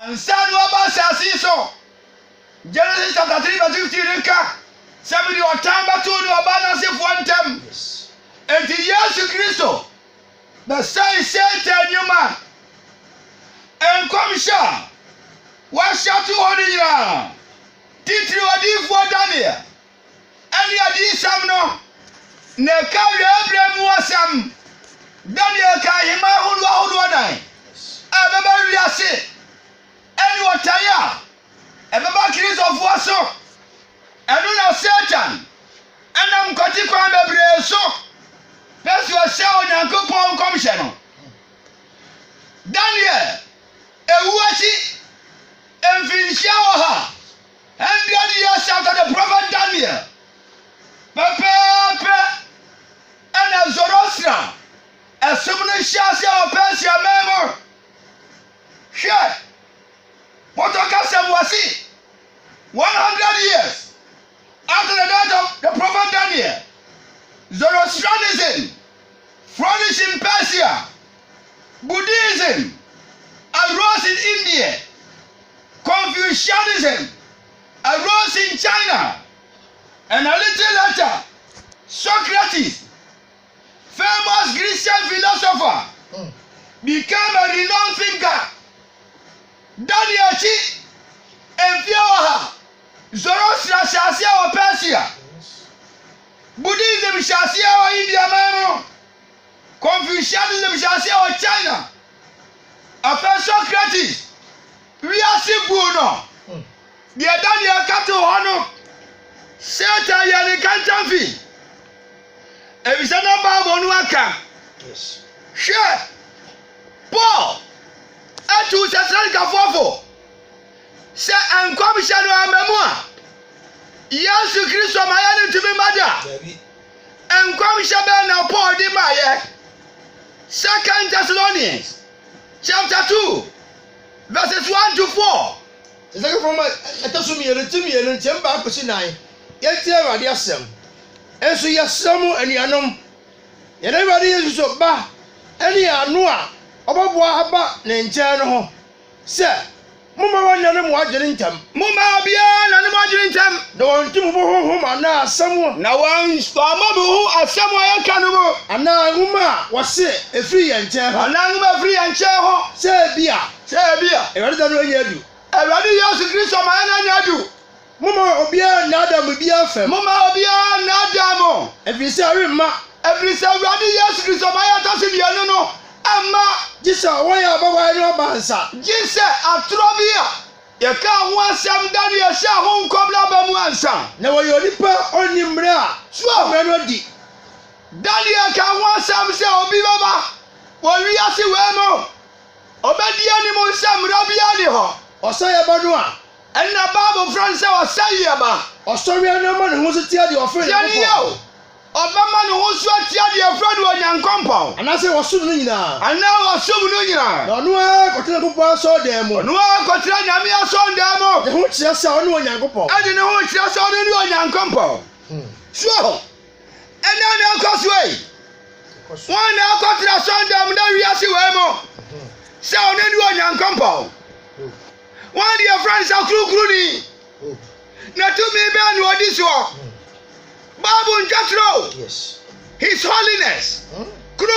Ansanu abasasi so. Genesis chapter 3 verse 15 ka. Somebody or time battle no abana se fontem. Yes. Enti Yesu Kristo. The say Satan nyuma. Enkomsha. Wa shatu hodi ya. Titri odi fo Daniel. Ani adi sam no. Ne ka we Abraham wasam. Daniel ka hima hudu adan. Ababa wiase. Any wataya. Ebeba Kristo fo so. Enu na Satan. Enam koti kwa bebre so. Pesu ose Onyankopon komhye no. Daniel ewuachi emfinhia wo ha. 100 years after the prophet Daniel. Pepe and Zoroaster. As someone shall say or Persia memo. Sure. What was it? 100 years after the death of the prophet Daniel. Zoroastrianism flourished in Persia. Buddhism arose in India. Confucianism arose in China. And a little later, Socrates, famous Grecian philosopher, became a renowned thinker. Daniel Chi, Empioha, Zoroaster Shasia or Persia, Buddhism Shasia or India Memo, Confucianism Shasia or China. After Socrates, we are Sibuno, the Daniel Kato Hono, Satan Yani Kantamfi, Evisana Babonuaka. Yes. Sure. Paul. Atu Sasalika Fofo. Se enkomishano amemua. Yesu Kristo mayani tumi mada. Enkomisha be na Paul di maye. 2 Thessalonians chapter 2 verses 1 to 4. Sese from etasumi yelentimi ntemba akosi nan. Yeti awade asem. Enso yesam anuanom. Yena awade Yesu so ba eni anu a obaboa aba ne nche no ho. Se mumma wanya ne mo agere ntam. Mumma bia na ne mo agere ntam. Na wontim bo honhom na asem na wan stoma bo asem aye kanu mo. Ana huma wose efiri ye nche ho. Ana huma efiri ye nche ho. Se bia. Ewade da no anya adu. Ewade Yesu Kristo ma na anya adu. Mumma obia na Adam bia fam. Mumma obia na Adam. Efiri se aremma. Efiri se ewade Yesu Kristo ma ya tase bianu no. Ama Jisa waya baba no bansa. Jise atrobia. Ye ka ho asem Daniel sha ho nkobla ba mu ansa. Na wayo nipa onimre a. So me no di. Daniel ka ho asem se obi baba. Wo wi ase we mo. Obedi ani mo nsam rabia ni ho. Osaya ba no a. Enna Bible friend say osaya ba. Osori anama ne ho so tia de ofre. Tiani yo. Obama no ho so tia de ofre do Onyankopon. Anase wosu no nyina. Ana wosu no nyina. Na no a kotena popo so dem mo. No a kotena nyame aso ndam mo. De ho kire sa ono Onyankopon. Ade ne ho kire sa ono ni Onyankopon. So. Ena na koswe. Won na kotena so ndam na wiase we mo. Se ono ni Onyankopon. One dear friends are kru na to me be an odi so. Babu Njatro. Yes. His Holiness. Kru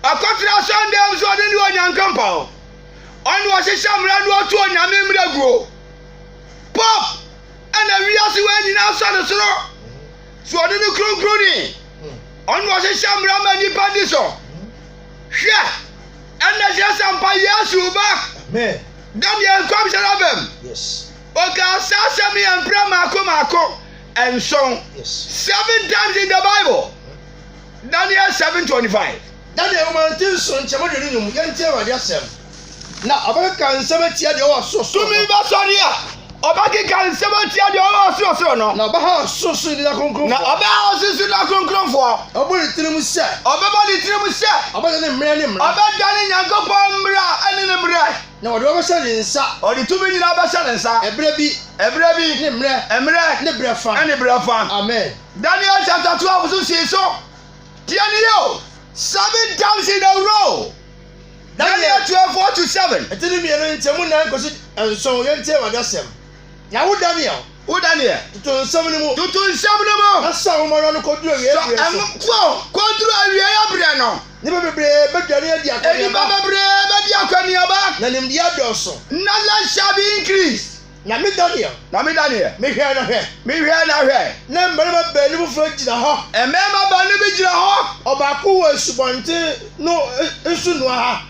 a kontra Sunday so de ni Onyankopon. On was a shamra no to Onyame mraguo. Pop and a wiase we nyina so no so. So de ni kru on was a shamra mani pandiso. Hwe and the Jesampa Yesu ba. Amen. Daniel comes alabem. Yes. Okay, Sasami and Pramako and so. Yes. 7 times in the Bible. Daniel 7:25. Daniel man tin so nchemo de num yenti awade asem. Na abaka nsema tia de o so so. Tumi ba sori a. Obaki kan nsema tia de o so no. Na ba ha so so de konkron. Na oba ha so na konkron fo. Obori tirim se. Obeba di tirim se. Obada ne mre ne mra. Obeda ne Nyankopon mra ene ne mra. Na wode obesa ne nsa. Odi tumi nyina ba sha ne nsa. Ebre bi ne mre. Emre ne brefa. Ene brefa. Amen. Daniel chapter 12 so say so. Tiani yo 7 times in a row. Daniel 12:4-7. Etini mi yɛn nkyɛn nan kɔsi nson yɛn tie Awurade asɛm. Yawo Daniel. Wo Daniel. Tutu nsɛm ni mu. Tutu nsɛm ni mu. Asa ahoma no kɔduru awie awie so. Kɔduru awie abrɛ no. Nipa bebree bɛdwane adi akɔneaba. Nipa bebree bɛdi akɔneaba. Na nimdeɛ adɔɔso. Knowledge shall be increased. Na mi Daniel. Mehwɛ na hwɛ. Na mmarima baanu foforɔ gyina hɔ. Mmarima baanu bi gyina hɔ. Ɔbaako wɔ asubɔnten no nsu noa ha.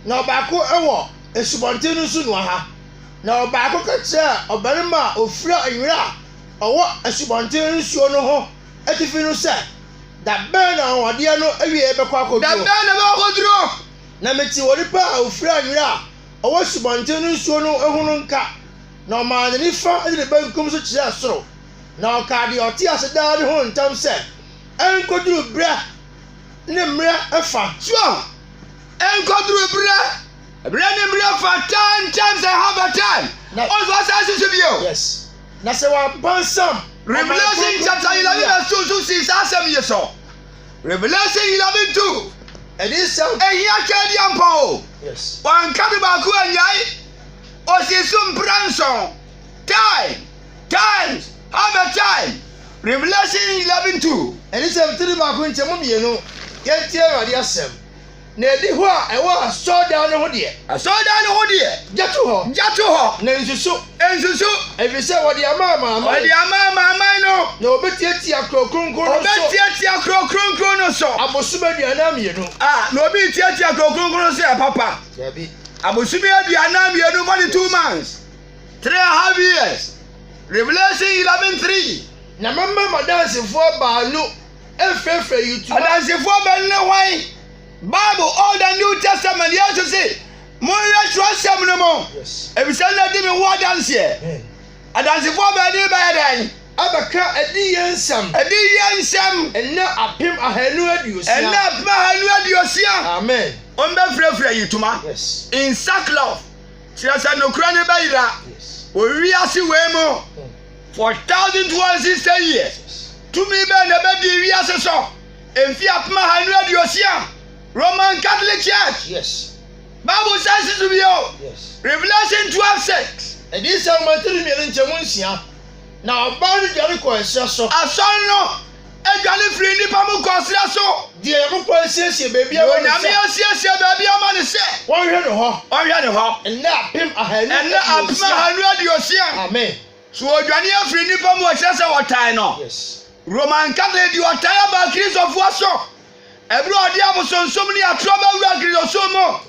Na ɔbaako wɔ asubɔnten no nsu noa ha. Na ɔbaako ka kyerɛ ɔbarima a ofura nwera a ɔwɔ asubɔnten nsuo no ho atifi no sɛ da bɛn na ahoɔdeɛ no awie bɛkɔ akɔduro. Da bɛn na bɛkɔ akɔduro. Na meti wɔ nipa a ofura nwera a ɔwɔ asubɔnten no nsuo no ho no nka. Na ɔmaa ne nifa de ne benkum so kyerɛ soro. Na ɔkaa deɛ ɔte ase daa ne ho ntam sɛ ɛnkɔduru berɛ ne mmerɛ ɛfa. So ɛnkɔduru berɛ ne mmerɛ fa 10 times and half a time. Ɔnso asase so bio. Yes. Na sɛ wɔaba nsam. Revelation chapter 11 verse 2 so see saa asɛm yi so. Revelation 11:2. Ɛdi sɛm. Ehia twɛ di ampa o. Yes. Wɔnka de baako anyai. Osisum pranson. Times. Half a time. Revelation 11:2. Ɛdi sɛm tiri baako nkyɛn mmienu. Yɛn tie Awurade asɛm. Na edi hɔ a ɛwɔ asɔɔdan no ho deɛ. Asɔɔdan no ho deɛ. Gyatu hɔ. Na nsusu. Ebi sɛ wɔde ama amanaman no. Na obetiatia kuro kronkron no so. Abosom aduanan mmienu. Na obi tiatia kuro kronkron no so yɛ papa. Dabi. Abosom aduanan mmienu for the 2 months. 3.5 years. Revelation 11:3. Na mama madansifoɔ baanu efefe YouTube. Adansifoɔ baanu ne hwan? Bible, Old and New Testament, yes, you see. More trust them no more. Yes. If you send them in what dance here, I dance for by the bad. Abaka edi yensam. And now apim ahenu adiosia. And now mahanu adiosia. Amen. Free you to ma. Yes. In sackcloth. Sasa no krani bayira. Yes. We asi wemo. For 1,260 years. To me be na be di wi ase so. Emfi apma hanu adiosia. Roman Catholic Church. Yes. Bible says it to be. Yes. Revelation 12:6. And this is my 3 million Chemunsia. Now, about the Jericho is so. I saw no. A galley free nipa mu kosira so. Dear Uncle says, baby, I want to see baby, I'm on the set. One year and a half. And now, him ahead. And now, I'm your see. Amen. So, Johnny free nipa mu chasa watai no. Yes. Roman Catholic, you are tired about Christ of Wasso. Everybody else on so many trouble with so more.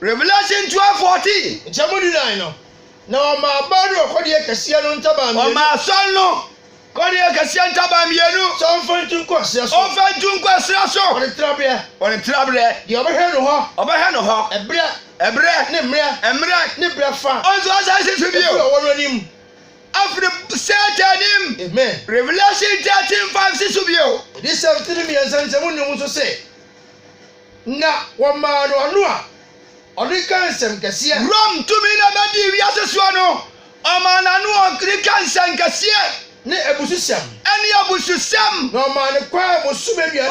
Revelation 12:14. Jamudi no. Now my body of Kodia Cassiano Taban. Oh, my son, no. Kodia Cassian Taban, you so often to Cosia. Often to Cosia. On a trouble. The overhead of her. A breath, Nibra fan. Also, as I said to you, after certain him. Amen. Revelation 13:5 to you. This 17 years and someone wants to say. Na one man or no. Only cancer Cassia. Rum to me, never did Yasasuano. A man and one cancer Cassia. Ne Abusam. Any Abusam. No man acquire was Sumerian.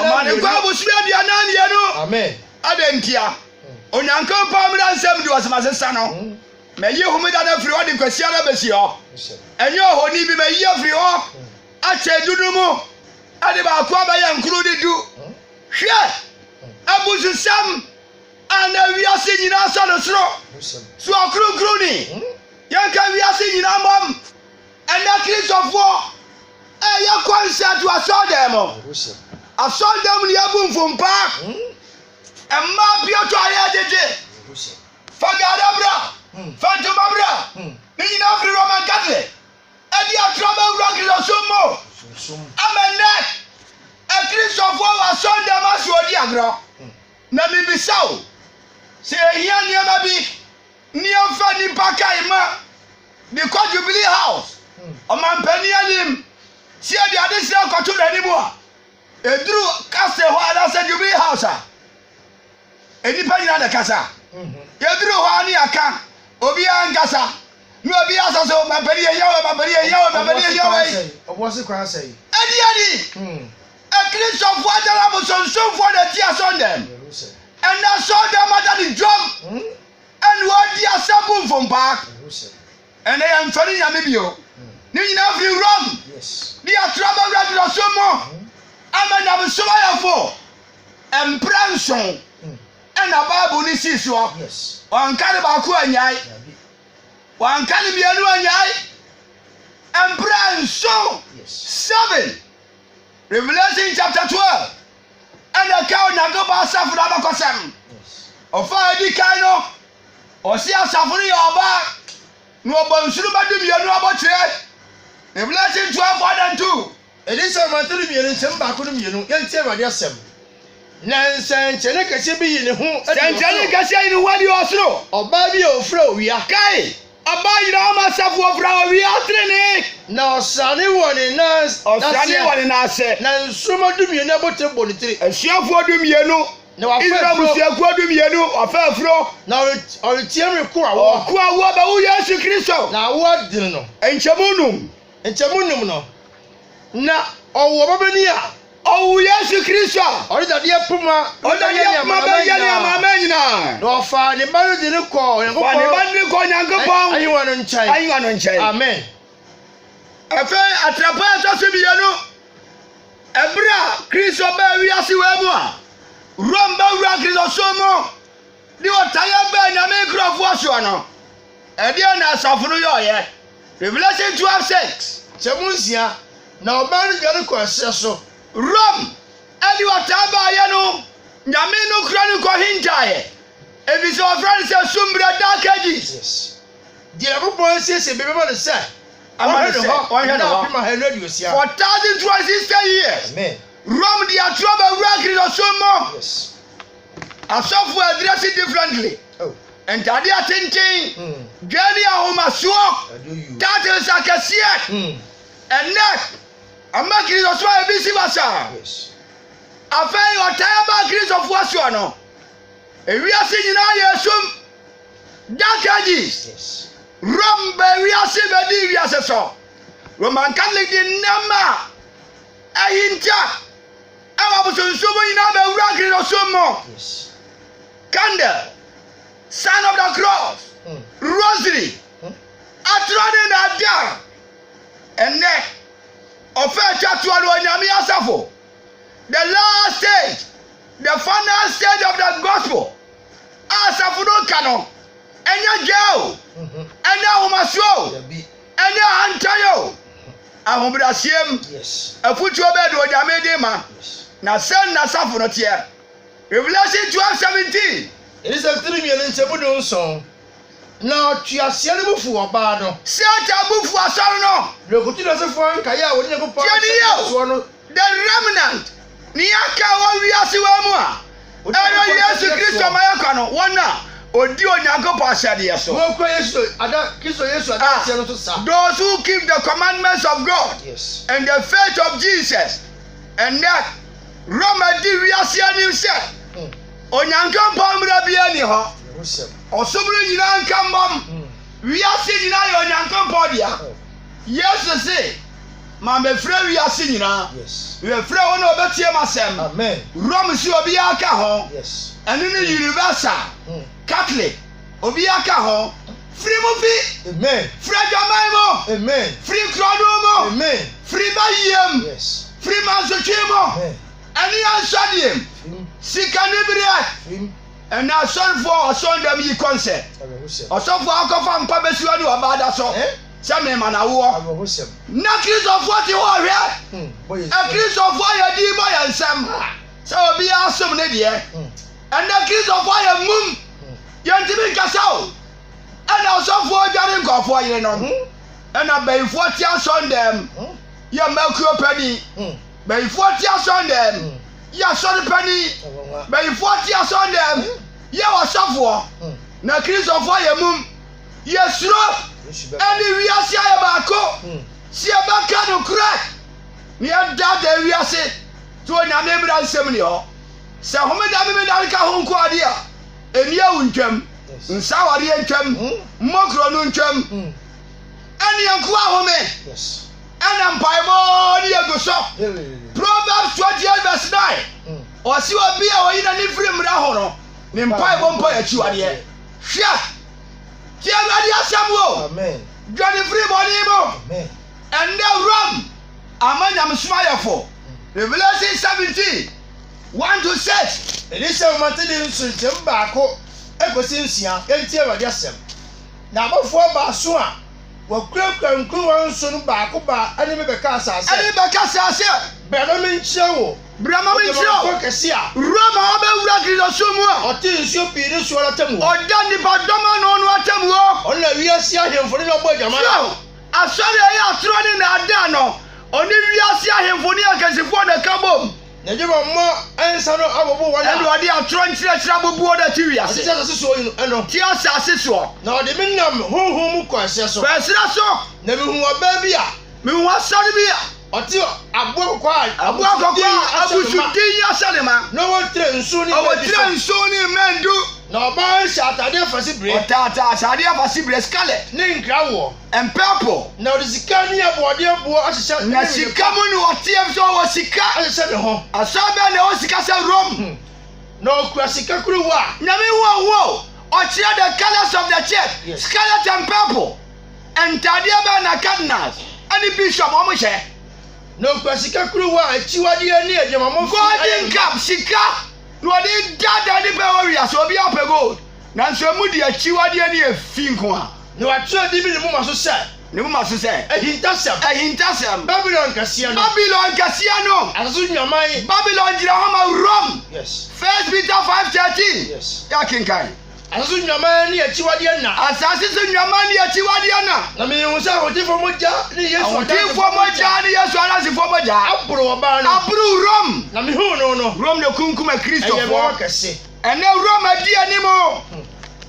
Amen. Adentia. On Uncle Pamela Sam was Mazasano. May you whom that every one in Cassiana Besio. And your honey be may year free all. I said, do no more. Adiba Quaba included do. Share. Abusam. And we are singing our son of slow. So a crew crony. Young can we are singing our mom. And that case of war. Your concert was saw them. I saw them in the boom from park. And my Piotr Ayadete. Fagadabra. Fantomabra. Meaning of the Roman Catholic. And you are trouble rocking or so more. I'm a net. A case of war was saw them as you are diagram. Nami be so. Say here near maybe near Fanny Pakaima. Because Jubilee House. A man penny and him. See the other cell got to anymore. A drew Castle while I said Jubilee House. Any penny on the Casa. You drew Hani Aka. Obia and Casa. No Biasa, so my penny and yellow. What's the cross say? Eddie. A case of water was on so for the tears on them. And I saw them at the drum. And what the assemble from back. And I am funny Yamibio. Nina free rum. Yes. The trouble red or so more. I'm an Abusaya for. And Branson. And a Bible is issue. Yes. One Calibaku and Yai. One Calibianu and Yai. And Branson. Yes. 7. Revelation chapter 12. And the cow Nagoba Safra Bakosam. Yes. Of fire di Kano. Or see a Safari or back. No Bonsuba do you know about it? Revelation 12:1-2. It is a matter of you and some back on you. Can't tell what you're saying. Nansan Cheneca should be in the home. Sanjanica say in what you are through. Or baby or fro, we are. Kai. About you myself of our we are training. Now, Sunny one in us, or Sunny one in us. Now, some of them you never tell Bonity. And she for them you know. No, I feel you know, a fair flow. Now, or it's Yami Kua, or Kua, what about you, Christo? Now, what do you know? And Chamunum. And Chamunum, no. Now, oh, Wabania. Oh, yes, Christo. Or that dear Puma, or that Mamma, no, far the mother didn't call, and you want to change. Amen. A fair atrapata Sibiano. A bra, Christo, baby, as you ever. Rumba Rakis or Somo. You are tired by Namekra Fuasuano. And then I saw for you, Revelation 12:6. Samusia, now man got a question. So, Rum, and you are tired by Yano. Yamino Chronicle Hinjae. If it's our friends, Sumbra Dark Edges. Yes. The other boy says, a baby man said, I heard for 1,260 years. Amen. Rum the trouble record or so more. Yes. A software address it differently. Oh. And Tadia Tintin, Jenny Ahomasua, that is like a seat. And next, I'm making it as well a busy massa. Yes. I feel your time about Chris of Wasuano. And we are singing all your sum. Dark Edges. Yes. Rum, we are singing as a song. Roman Catholic in number. I hinta. I was on so many number record or so more. Yes. Candle, Son of the Cross, Rosary, Atronin Adia, and neck of a chatuan or Yamia Safo. The last stage, the final stage of the gospel. Asafuno Canon, and your jail, and now Maso, and your Antayo. I will be a shame. Yes. A foot to a bed or Yamedema. Now send Nasafu not here. Revelation 12:17. It is a 3 million Sabuno song. Now, she has seen a move for a barno. Set a move for a son. Look at us for Kaya when you go for the remnant. Niaka, what we are Siwamua. I know you Christo Mayakano, one now. Or do Yago Passadia so. Those who keep the commandments of God. Yes. And the faith of Jesus. And that Roma di Riasian himself. Onyankan Pomra Bianiho. Or somebody in Ankambam. We are singing now Onyankan Podia. Yes, I say. Mamma Frey, we are singing now. Yes. We are Frey on over Tiamasem. Amen. Roma Suabiaka. Yes. And in the Universal. Catholic. Obiaka ho. Free movie. Amen. Free Jamaimo. Amen. Free Cronomo. Amen. Free Bayem. Yes. Free Mansochimo. Amen. And he answered him. Sikanibria. And now son for a son them ye concert. Or son for Alcofa and Pabasuanu about that song. Some men are war. Not kids of what you are here. A kids of fire, dear boy, and some. So be awesome, Lydia. And the kids of fire moon. Yantimin Casal. And also for Jarin Goff, you know. And I bay 40 years on them. Ya Melchior Penny. Bay 40 years on them. Ya Son Penny. Bay 40 years on them. Ya was software. Na Chris of fire moon. Yes, no. And we are see about co. See about canoe crack. Near that we are say to an American seminary. So, how many American home quadia? And you untram, and Sawari and Tram, Mokron untram, and Yankua home. Yes. And I'm by more shop. Proverbs 20 verse 9. Or see what be our in an infirm Rahono. ne mpa ebo mpa ya chiwade hwɛ tie awurade asɛm wo amen dwane free body mo amen and the Rome amanyam smayefo Revelation 17 1-6 Elisa matede nsunkyem baako ekosi nsia enti awurade asɛm na abofo ba so a wakura nkuruwa nso no baako ba ani me beka asase brama me nkyerɛ wo kɛse a Roma obewura Kristo mu a ɔte nsuo pii ne so ɔtamu ɔda nipa dɔma no no atamu o ɔna wiase ahemfo ne ɔbɔ adwama asɔre ɛyɛ atoro ne na ada no ɔne wiase ahemfo ne akɛsifo na kabom na djema mo ensa no abobo wana ɛna ɔde atoro nkyerɛkyerɛ abobo da ti wiase ati asase so yi no ɛno ti asase so na ɔde me nam honhom mu kwase so kwasira so na me hu ɔba bi a me hu asɔre bi a ɔte abo kwa abusudin asalema na wɔtre nsu ni wɔtre nsu ni mendu na ɔba hyɛ atade afasi bre ɔtata asade afasi bre scarlet ne nkra wɔ and purple na ɔde sika ne aboɔde abo ahyehyɛ na sika mu ni ɔte so wɔ sika ahyehyɛ ne ho asabe na wɔ sika sɛ Rome na ɔkura sika kuru wa nyame wo ɔkyerɛ the colors of the church scarlet and purple and tadeɛ ba na cardinals and bishop ɔmo hyɛ na ɔkura sika kuru wa akyiwadeɛ ne adwama mo golden cup sika no ɔde dada ne bɛ wɔ wiase obi apɛ gold nanso emu de akyiwadeɛ ne efi nko a na watwerɛ de bi ne moma so sɛ ne moma so sɛ ahintasɛm Babylon kɛseɛ no asase nnwaman Babylon gyina hɔ ma Rome yes 1 Peter 5:13 yes ya kenkan asase nnwaman ne akyiwadeɛ na asase so nnwaman ne akyiwadeɛ na mehu sɛ ahotifo mogya ne Yesu ahotifo mogya ne Yesu arasifo mogya aboro ɔbaa no aboro Rome na mehu no Rome ne kunkum a Kristofo ɛyɛ kɛse ɛnɛ Rome adi anim o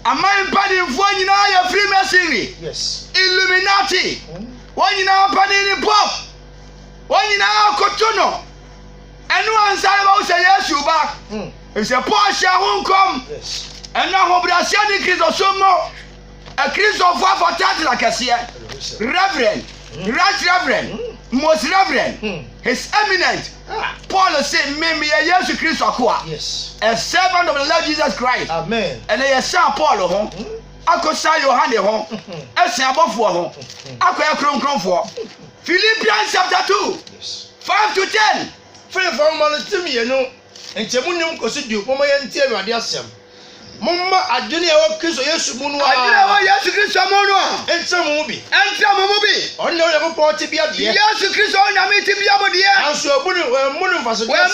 aman mpanimfoɔ nyinaa yɛ Freemasonry yes Illuminati wɔn nyinaa mpani ne pop wɔn nyinaa koto no ɛno ansare ba wo sɛ Yesu ba ɛsɛ Paul hyɛ ho nkɔm yes ɛna ahobrɛaseɛ ne Kristosom mo Kristofo afɔtate na kɛseɛ Reverend Right Reverend Most Reverend His Eminent Paul say me yɛ Yesu Kristo akoa yes a servant of the Lord Jesus Christ amen ɛna yɛsan Paul ho akɔsa Yohane ho ɛsan abɔfoɔ ho akɔyɛ kronkronfoɔ Philippians chapter 2 5-10 fɛfɛ mo no timienu nkyɛmu nim kɔsi du mo yɛ ntie Awurade asɛm momma adwene a ɛwɔ Kristo Yesu mu no a adwene a ɛwɔ Yesu Kristo mu no a ɛnkyerɛ mo mu bi ɔno na Onyankopɔn te bia deɛ Yesu Kristo onyame te bia mo deɛ nanso ɛmu ne mfasodeɛ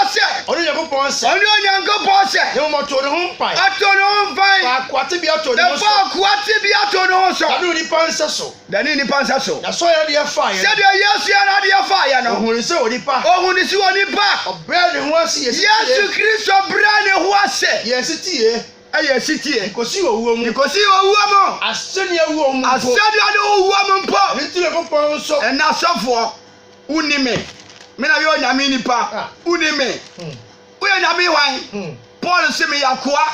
sɛ ɔno Onyankopɔn sɛ ɔno Onyankopɔn sɛ ne mo to ne ho mpan ato ne ho mpan akoate bia to ne ho so akoate bia to ne ho so dane nipa nsa so dane nipa nsa so na so yɛ deɛ fa yɛ sɛdeɛ Yesu yɛ na deɛ fa yɛ no ohun sɛ onipa ohun sɛ onipa ɔbrɛ ne ho ase Yesu Kristo brɛ ne ho ase yɛsi tie ɛyɛ sitie kosi owuo mu asɛne awuo mu asɛne ade owuo mu mpo ne tire Onyankopɔn so ɛna asɔfoɔ woni me na yɛ onyame nipa woni me woyɛ nyame hwan Paul say me yakoa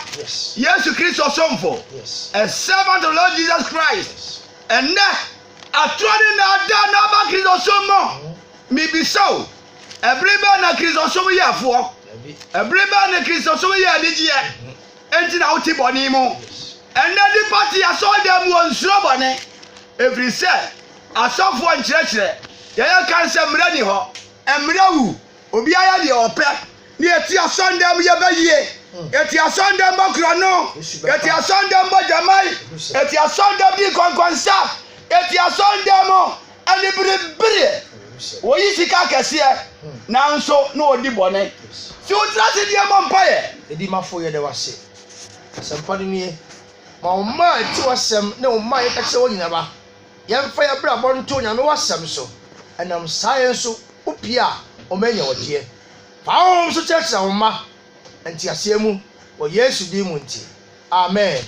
Yesu Kristo somfo a servant of the Lord Jesus Christ and atwani na ada na ba Kristo somo mi biso everybody na Kristo somo yɛ afoɔ everybody na Kristo somo yɛ adigye enti na wote bɔne mu ɛnɛ di party asɔda mu onsuro bɔne every say asɔfoɔ nkyerɛkyerɛ yɛyɛ kansa mmerɛ ni hɔ mmerɛ wu obi ayɛ deɛ ɔpɛ ni eti asɔnda mu yɛbɛyie eti asɔnda mu kura no eti asɔnda mu jamai eti asɔnda mu di kɔnkɔnsa eti asɔnda mu anibiribiri woyi sika kɛseɛ nanso na odi bɔne si o tira se deɛ mɔ mpa yɛ edi ma fo yɛ de wase asɛmpa no nie ma o ma ti wasɛm na o ma yɛ kakyɛ wɔ nyina ba yɛmfa yɛ bra bɔ nto nyame wasɛm so ɛnam saa yɛ so opia o ma nya wɔdeɛ fa o so kyerɛkyerɛ wo ma nti aseɛ mu wɔ Yesu din mu nti amen